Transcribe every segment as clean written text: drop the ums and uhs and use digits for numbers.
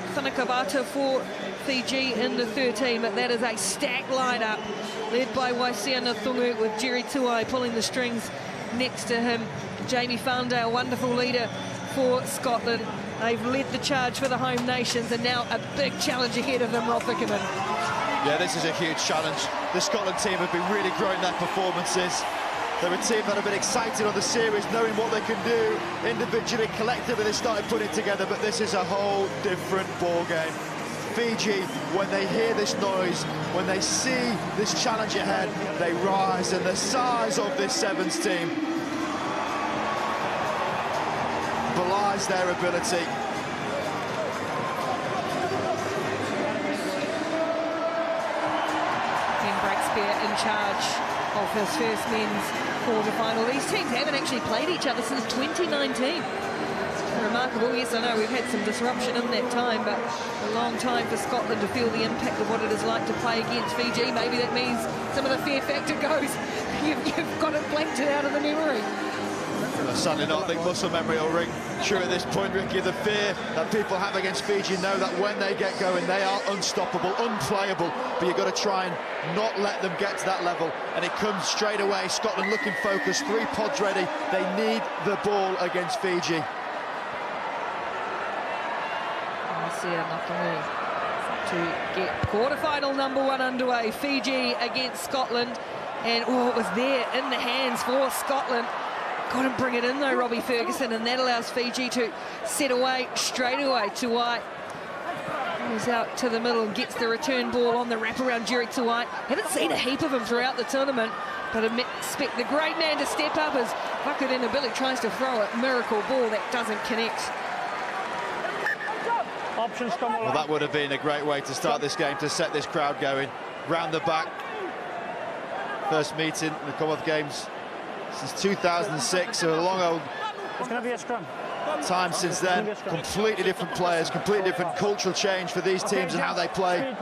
Peter Whanakawata for Fiji in the 13, but that is a stacked lineup led by Waisea Nathungu with Jerry Tuai pulling the strings next to him. Jamie Farndale, wonderful leader for Scotland. They've led the charge for the home nations, and now a big challenge ahead of them, Rob Vickerman. Yeah, this is a huge challenge. The Scotland team have been really growing their performances. They're a team that have been excited on the series, knowing what they can do individually, collectively. They started putting together, but this is a whole different ball game. Fiji, when they hear this noise, when they see this challenge ahead, they rise, and the size of this Sevens team belies their ability. Ken Braxpear in charge of his first men's quarter-final. These teams haven't actually played each other since 2019. Remarkable. Yes, I know we've had some disruption in that time, but a long time for Scotland to feel the impact of what it is like to play against Fiji. Maybe that means some of the fear factor goes. You've got it blanked out of the memory. Certainly not. I think muscle memory will ring true at this point, Ricky. The fear that people have against Fiji know that when they get going, they are unstoppable, unplayable, but you've got to try and not let them get to that level. And it comes straight away. Scotland looking focused, 3 pods ready. They need the ball against Fiji. To get quarter-final #1 underway. Fiji against Scotland, and it was there in the hands for Scotland. Got to bring it in though, Robbie Ferguson, and that allows Fiji to set away straight away. Tuai goes out to the middle and gets the return ball on the wraparound. Jerry Tuai, haven't seen a heap of him throughout the tournament, but I expect the great man to step up as Whakarenabili tries to throw a miracle ball that doesn't connect. Well, that would have been a great way to start this game, to set this crowd going. Round the back. First meeting in the Commonwealth Games since 2006, so a long old time since then. Completely different players, completely different cultural change for these teams and how they play.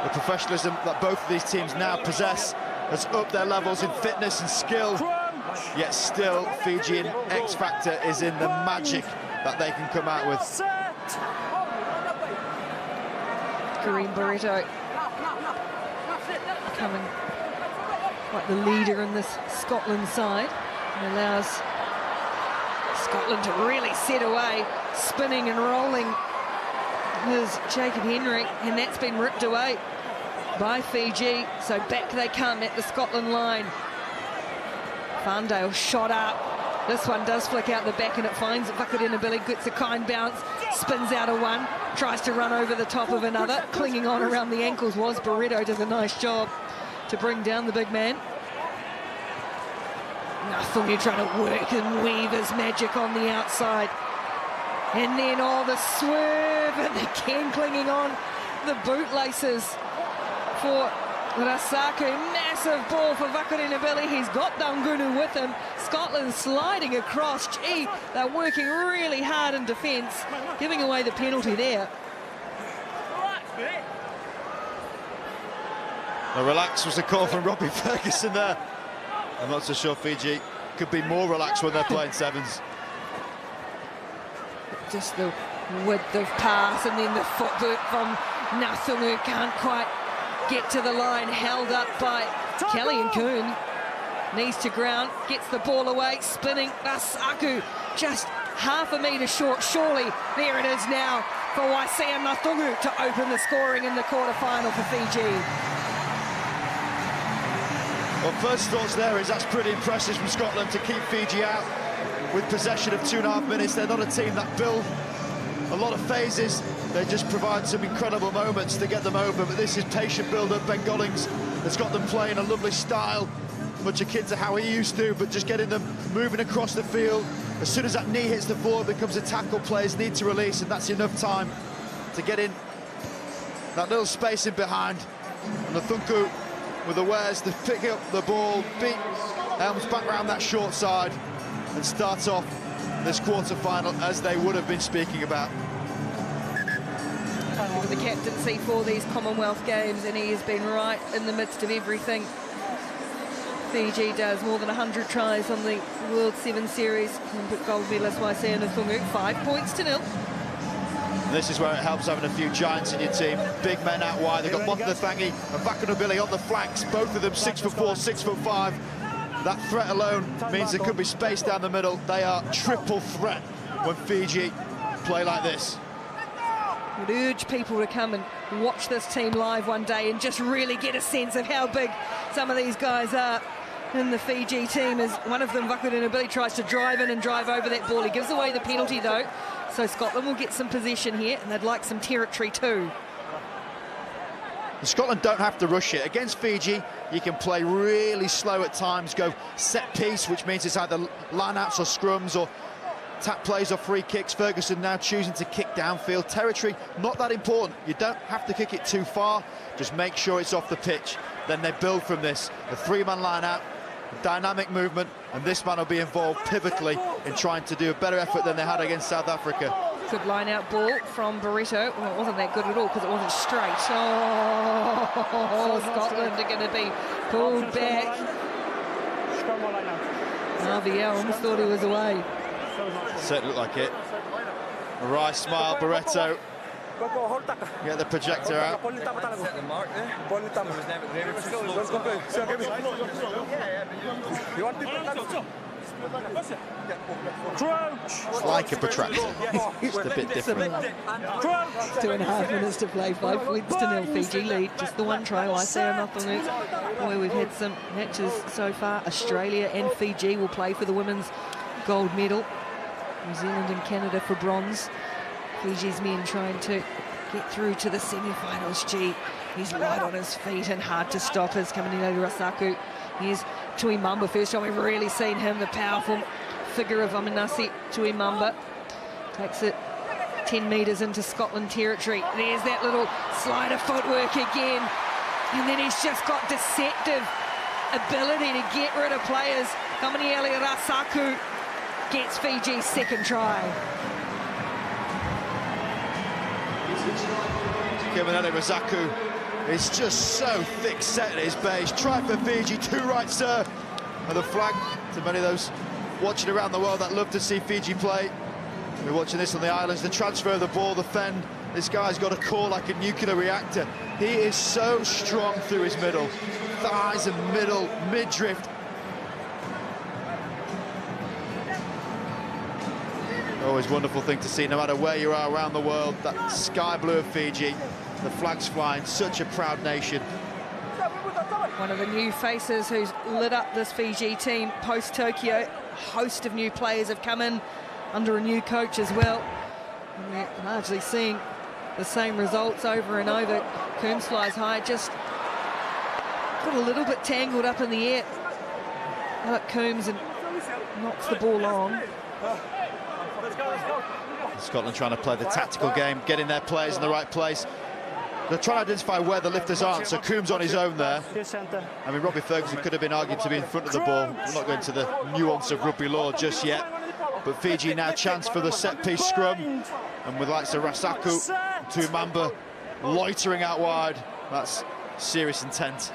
The professionalism that both of these teams now possess has upped their levels in fitness and skill, yet still Fijian X factor is in the magic that they can come out with. Kareem Barretto becoming like the leader in this Scotland side, and allows Scotland to really set away, spinning and rolling. There's Jacob Henry, and that's been ripped away by Fiji, so back they come at the Scotland line. Farndale shot up. This one does flick out the back, and it finds Whakarenabili, gets a kind bounce, spins out a one, tries to run over the top of another. Clinging on around the ankles was Barretto, does a nice job to bring down the big man. Nathungu trying to work and weave his magic on the outside. And then, the swerve, and the Ken clinging on the bootlaces for Rasaku. Massive ball for Whakarenabili. He's got Daugunu with him. Scotland sliding across. Gee, they're working really hard in defence, giving away the penalty there. Well, relax was the call from Robbie Ferguson there. I'm not so sure Fiji could be more relaxed when they're playing sevens. Just the width of pass, and then the footwork from Nathungu can't quite get to the line, held up by Kelly and Kuhn. Knees to ground, gets the ball away, spinning. Rasaku just half a metre short, surely. There it is now for Waisea Nathungu to open the scoring in the quarter-final for Fiji. Well, first thoughts there is that's pretty impressive from Scotland to keep Fiji out with possession of 2.5 minutes. They're not a team that build a lot of phases. They just provide some incredible moments to get them over, but this is patient build-up. Ben Gollings has got them playing a lovely style, much akin to how he used to, but just getting them moving across the field. As soon as that knee hits the floor, it becomes a tackle. Players need to release, and that's enough time to get in that little space in behind. And Nathungu with the wares to pick up the ball, beat Helms back round that short side, and starts off this quarter-final as they would have been speaking about. The captaincy for these Commonwealth Games, and he has been right in the midst of everything. Fiji does more than 100 tries on the World 7 Series. Olympic gold medalist Waisea Nathungu, 5 points to 0. This is where it helps having a few giants in your team. Big men out wide. They've got Montnathangi and Vakunabili on the flanks. Both of them 6'4", 6'5". That threat alone means there could be space down the middle. They are triple threat when Fiji play like this. I would urge people to come and watch this team live one day and just really get a sense of how big some of these guys are in the Fiji team. As one of them, Vakunabili, tries to drive in and drive over that ball. He gives away the penalty though, so Scotland will get some possession here, and they'd like some territory too. Scotland don't have to rush it. Against Fiji, you can play really slow at times, go set piece, which means it's either line-outs or scrums or tap plays or free kicks. Ferguson now choosing to kick downfield. Territory, not that important. You don't have to kick it too far. Just make sure it's off the pitch. Then they build from this. A three-man line-out, dynamic movement, and this man will be involved pivotally in trying to do a better effort than they had against South Africa. Good line-out ball from Barreto. Well, it wasn't that good at all because it wasn't straight. Oh, Scotland are going to be pulled back. RVL almost thought he was away. Certainly looked like it. A wry smile, Barreto. Get the projector out. It's like a protractor, just a bit different. 2.5 minutes to play, 5 points to nil. Fiji lead, just the one try. Waisea Nathungu. Boy, we've had some matches so far. Australia and Fiji will play for the women's gold medal. New Zealand and Canada for bronze. Fiji's men trying to get through to the semi-finals. Gee, he's light on his feet and hard to stop as Kamanino Rasaku. Here's Tuimamba, first time we've really seen him, the powerful figure of Amanasi Tuimamba. Takes it 10 metres into Scotland territory. There's that little slider footwork again. And then he's just got deceptive ability to get rid of players. Kamaniele Rasaku gets Fiji's second try. Kamanele Rasaku is just so thick-set at his base. Try for Fiji, 2 right, sir. And the flag to many of those watching around the world that love to see Fiji play. We're watching this on the islands, the transfer of the ball, the fend. This guy's got a core like a nuclear reactor. He is so strong through his middle. Thighs and middle, mid-drift. Always a wonderful thing to see, no matter where you are around the world. That sky blue of Fiji, the flag's flying, such a proud nation. One of the new faces who's lit up this Fiji team post-Tokyo. A host of new players have come in under a new coach as well. And we're largely seeing the same results over and over. Coombs flies high, just got a little bit tangled up in the air. Alec Coombs and knocks the ball on. Scotland trying to play the tactical game, getting their players in the right place. They're trying to identify where the lifters aren't, so Coombs on his own there. I mean, Robbie Ferguson could have been argued to be in front of the ball. I'm not going to the nuance of rugby law just yet. But Fiji now chance for the set-piece scrum. And with likes of Rasaku, Tuimamba loitering out wide. That's serious intent.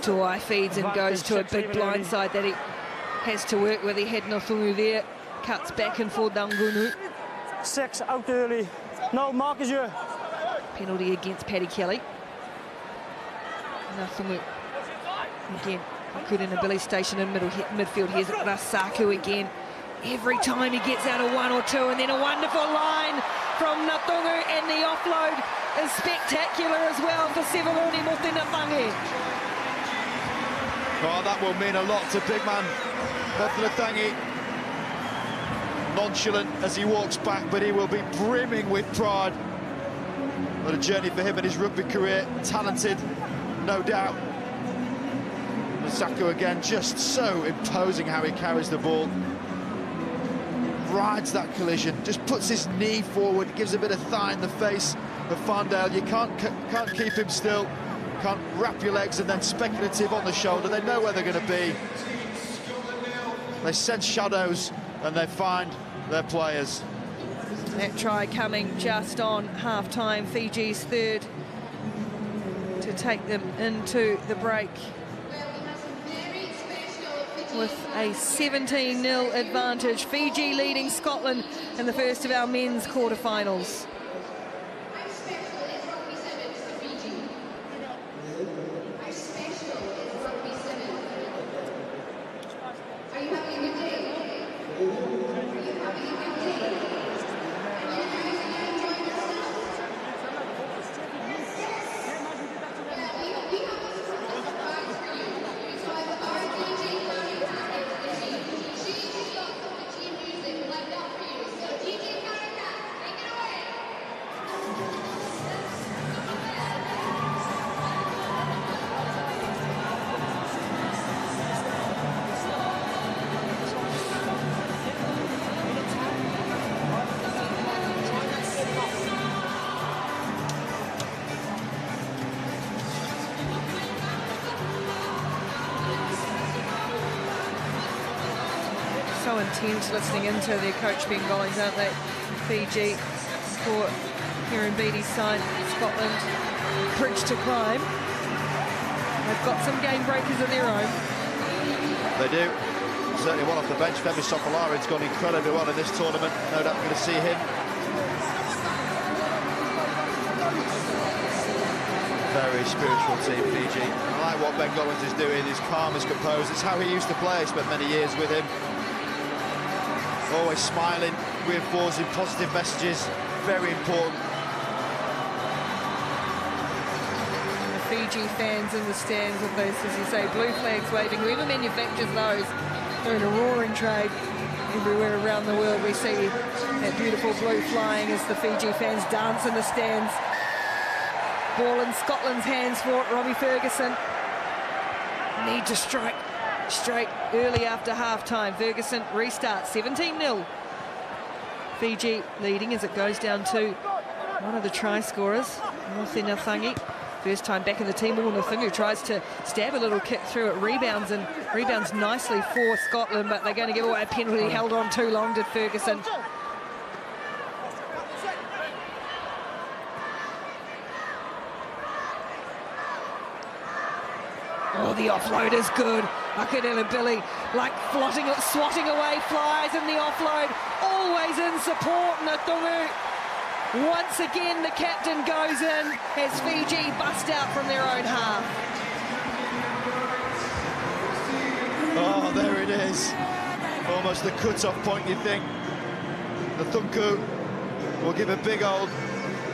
Tuai feeds and goes to a big blindside that he has to work with. He had Nathungu there. Cuts back and for Dangunu. 6 out early. No, Mark is your penalty against Paddy Kelly. Nathungu again. Vakunabili station in midfield. Here's Rasaku again. Every time he gets out of 1 or 2, and then a wonderful line from Nathungu, and the offload is spectacular as well for Severoni Motenathangi. Oh, that will mean a lot to big man Motenathangi. Nonchalant as he walks back, but he will be brimming with pride. What a journey for him in his rugby career. Talented, no doubt. Rasaku again, just so imposing how he carries the ball. Rides that collision, just puts his knee forward, gives a bit of thigh in the face of Farndale. You can't keep him still, can't wrap your legs and then speculative on the shoulder. They know where they're going to be. They sense shadows and they find their players. That try coming just on half-time, Fiji's third to take them into the break. with a 17-0 advantage. Fiji leading Scotland in the first of our men's quarterfinals. So intense listening into their coach Ben Gollings, aren't they? Fiji for Kieran Beattie's side, Scotland, bridge to climb. They've got some game breakers of their own. They do. Certainly one off the bench. Femi Sofalarin's gone incredibly well in this tournament. No doubt we're going to see him. Very spiritual team, Fiji. I like what Ben Gollings is doing. He's calm, he's composed. It's how he used to play. Spent many years with him. Always smiling, reinforcing positive messages. Very important. The Fiji fans in the stands with those, as you say, blue flags waving. Whoever manufactures those, they're in a roaring trade. Everywhere around the world we see that beautiful blue flying as the Fiji fans dance in the stands. Ball in Scotland's hands for it. Robbie Ferguson need to strike straight early after half-time. Ferguson restarts, 17-0. Fiji leading as it goes down to one of the try scorers, Mothi Nathangi. First time back in the team. Nathangi tries to stab a little kick through it, rebounds nicely for Scotland, but they're going to give away a penalty. Held on too long, did Ferguson. Oh, the offload is good. Akadela Billy, like swatting away flies in the offload. Always in support, Natungu. Once again, the captain goes in as Fiji bust out from their own half. Oh, there it is. Almost the cut-off point, you think. Natungu will give a big old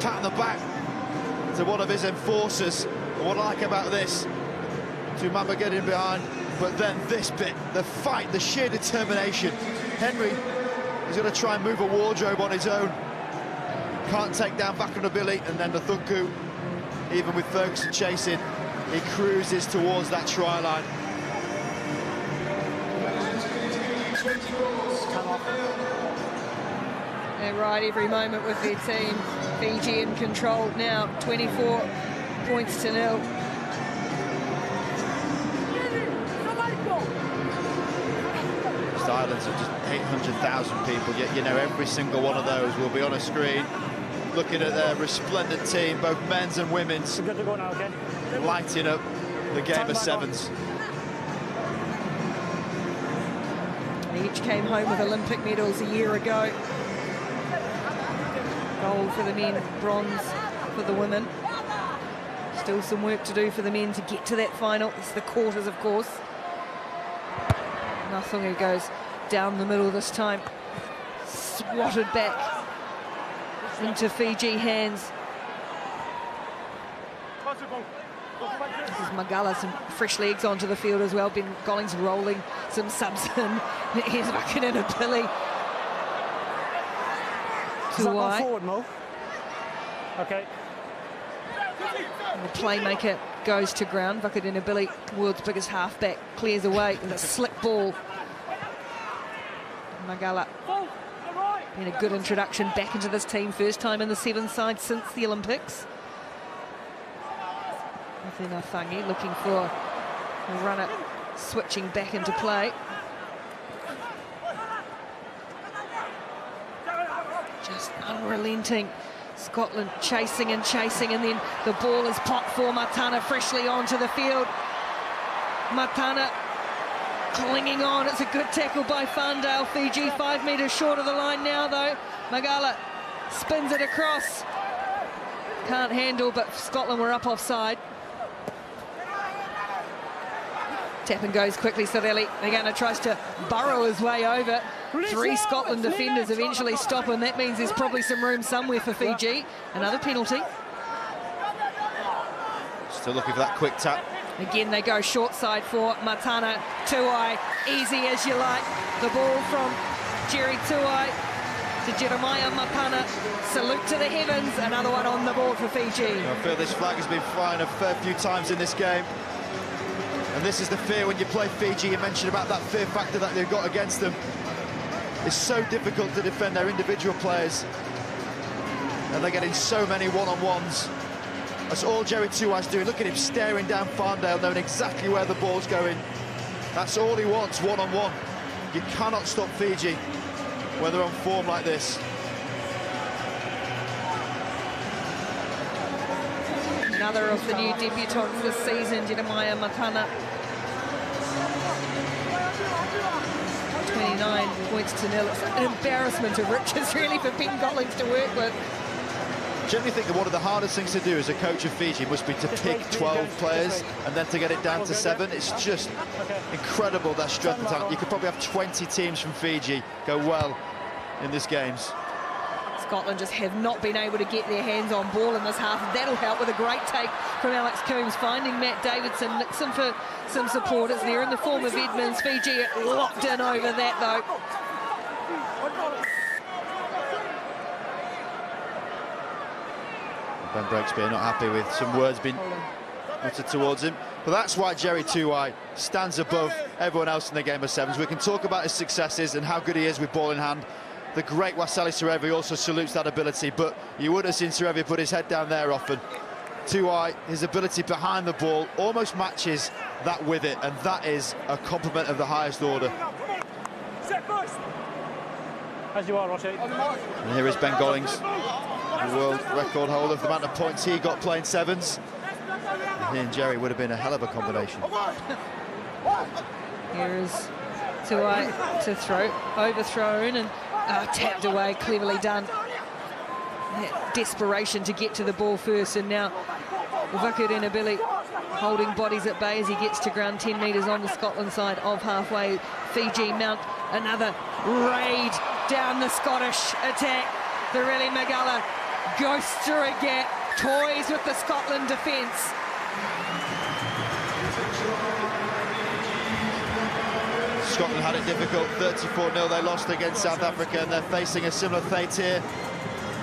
pat on the back to one of his enforcers. And what I like about this, Tumamba getting behind, but then this bit, the fight, the sheer determination. Henry is going to try and move a wardrobe on his own. Can't take down Vakanabilly, and then Natungu, even with Ferguson chasing, he cruises towards that try line. They ride every moment with their team. Fiji in control now, 24 points to 0. Islands of just 800,000 people, yet you know every single one of those will be on a screen looking at their resplendent team, both men's and women's, Good to go now, okay? lighting up the game of sevens. They each came home with Olympic medals a year ago. Gold for the men, bronze for the women. Still some work to do for the men to get to that final. It's the quarters, of course. Natungu goes down the middle this time, swatted back into Fiji hands. This is Magala, some fresh legs onto the field as well. Ben Gollings rolling some subs in. Here's Vakanabilly. Is that going forward, Mo? Okay. And the playmaker goes to ground. Vakanabilly, world's biggest halfback, clears away with a slick ball. Magala been a good introduction back into this team. First time in the sevens side since the Olympics. Mothi Nathangi looking for a runner, switching back into play. Just unrelenting. Scotland chasing and chasing, and then the ball is popped for Matana freshly onto the field. Matana clinging on. It's a good tackle by Farndale. Fiji 5 metres short of the line now, though. Magala spins it across. Can't handle, but Scotland were up offside. Tap and goes quickly, Savelli. Magana tries to burrow his way over. 3 Scotland defenders eventually stop him. That means there's probably some room somewhere for Fiji. Another penalty. Still looking for that quick tap. Again, they go short side for Matana Tuai. Easy as you like. The ball from Jerry Tuai to Jeremiah Matana. Salute to the heavens. Another one on the board for Fiji. I feel this flag has been flying a fair few times in this game. And this is the fear when you play Fiji. You mentioned about that fear factor that they've got against them. It's so difficult to defend their individual players. And they're getting so many one-on-ones. That's all Jerry Tuai's doing. Look at him staring down Farndale, knowing exactly where the ball's going. That's all he wants, one-on-one. You cannot stop Fiji when they're on form like this. Another of the new debutants this season, Jeremiah Matana. 29 points to nil. It's an embarrassment of riches, really, for Ben Gollings to work with. I generally think that one of the hardest things to do as a coach of Fiji must be to pick 12 players and then to get it down to 7. It's just incredible, their strength and talent. You could probably have 20 teams from Fiji go well in this games. Scotland just have not been able to get their hands on ball in this half. That'll help with a great take from Alex Coombs, finding Matt Davidson. Nixon for some supporters there in the form of Edmonds. Fiji locked in over that, though. Ben Breakspear not happy with some words being uttered towards him. But that's why Jerry Tuai stands above everyone else in the game of sevens. We can talk about his successes and how good he is with ball in hand. The great Waseli Serevi also salutes that ability, but you would have seen Serevi put his head down there often. Tuai, his ability behind the ball almost matches that with it, and that is a compliment of the highest order. As you are, Roger. And here is Ben Gollings, the world record holder for the amount of points he got playing sevens. And he and Jerry would have been a hell of a combination. Here is Tuai to throw, overthrown and tapped away, cleverly done. That desperation to get to the ball first, and now Vaku Renabili holding bodies at bay as he gets to ground 10 metres on the Scotland side of halfway. Fiji mount another raid down the Scottish attack. Virili Magala goes through a gap, toys with the Scotland defence. Scotland had it difficult, 34-0 they lost against South Africa, and they're facing a similar fate here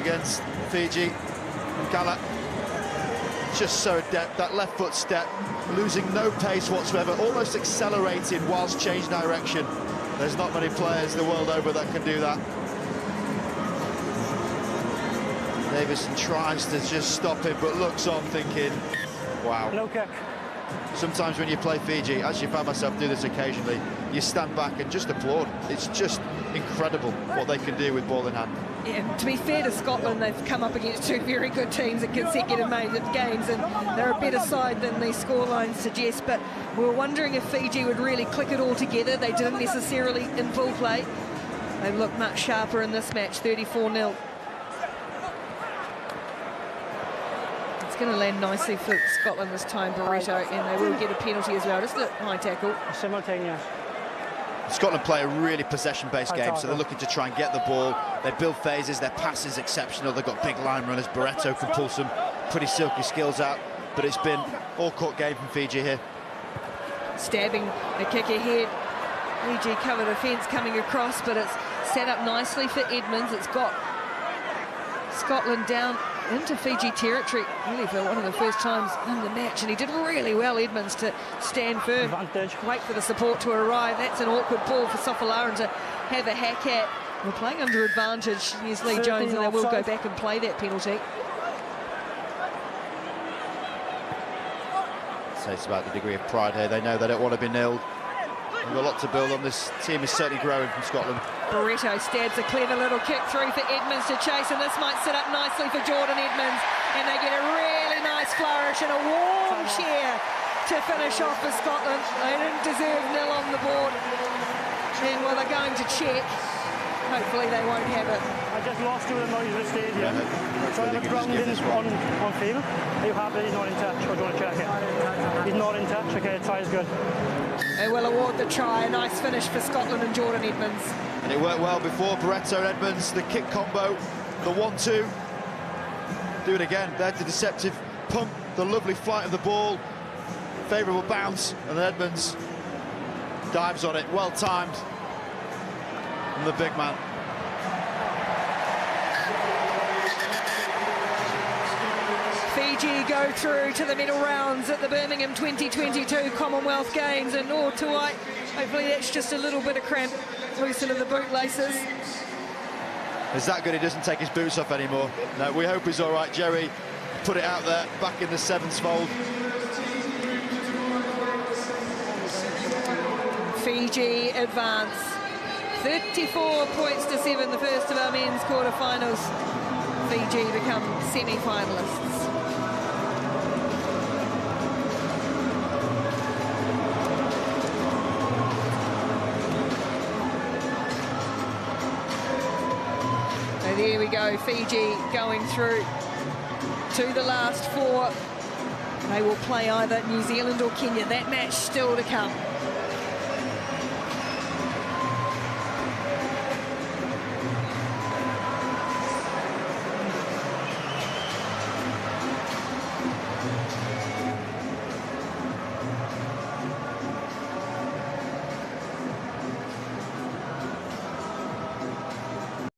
against Fiji. Gala just so adept, that left foot step, losing no pace whatsoever, almost accelerating whilst changing direction. There's not many players the world over that can do that. Davison tries to just stop him, but looks on thinking, wow. Low kick. Sometimes when you play Fiji, actually found myself do this occasionally, you stand back and just applaud. It's just incredible what they can do with ball in hand. Yeah, to be fair to Scotland, they've come up against 2 very good teams in consecutive games, and they're a better side than the scorelines suggest, but we were wondering if Fiji would really click it all together. They didn't necessarily in full play. They look much sharper in this match, 34-0. It's going to land nicely for Scotland this time, Barreto, and they will get a penalty as well. Just a high tackle. Simultaneous. Scotland play a really possession-based game, so they're looking to try and get the ball. They build phases, their pass is exceptional. They've got big line runners. Barreto can pull some pretty silky skills out, but it's been all-court game from Fiji here. Stabbing a kick ahead. Fiji cover defence coming across, but it's set up nicely for Edmonds. It's got Scotland down into Fiji territory, really for one of the first times in the match, and he did really well, Edmonds, to stand firm. Advantage. Wait for the support to arrive. That's an awkward ball for Sofalaran to have a hack at. We're playing under advantage. Here's Lee Jones, and they will go back and play that penalty. So it's about the degree of pride here. They know they don't want to be nilled. They've got a lot to build on. This team is certainly growing from Scotland. Barreto stabs a clever little kick through for Edmonds to chase, and this might set up nicely for Jordan Edmonds, and they get a really nice flourish and a warm cheer to finish off for Scotland. They didn't deserve nil on the board. And well, they're going to check. Hopefully they won't have it. I just lost you with the noise of the stadium. So I have a ground in on field. Are you happy he's not in touch, or do you want to check it? He's not in touch. Okay, the try is good. They will award the try. A nice finish for Scotland and Jordan Edmonds. And it worked well before. Barreto and Edmonds, the kick combo, the 1-2. Do it again. There's the deceptive pump, the lovely flight of the ball, favourable bounce, and then Edmonds dives on it. Well timed from the big man. Fiji go through to the medal rounds at the Birmingham 2022 Commonwealth Games, and Tuai, hopefully that's just a little bit of cramp loosening the bootlaces. Is that good? He doesn't take his boots off anymore. No, we hope he's all right. Jerry put it out there, back in the sevens fold. Fiji advance. 34 points to 7, the first of our men's quarterfinals. Fiji become semi-finalists. So there we go, Fiji going through to the last 4. They will play either New Zealand or Kenya. That match still to come.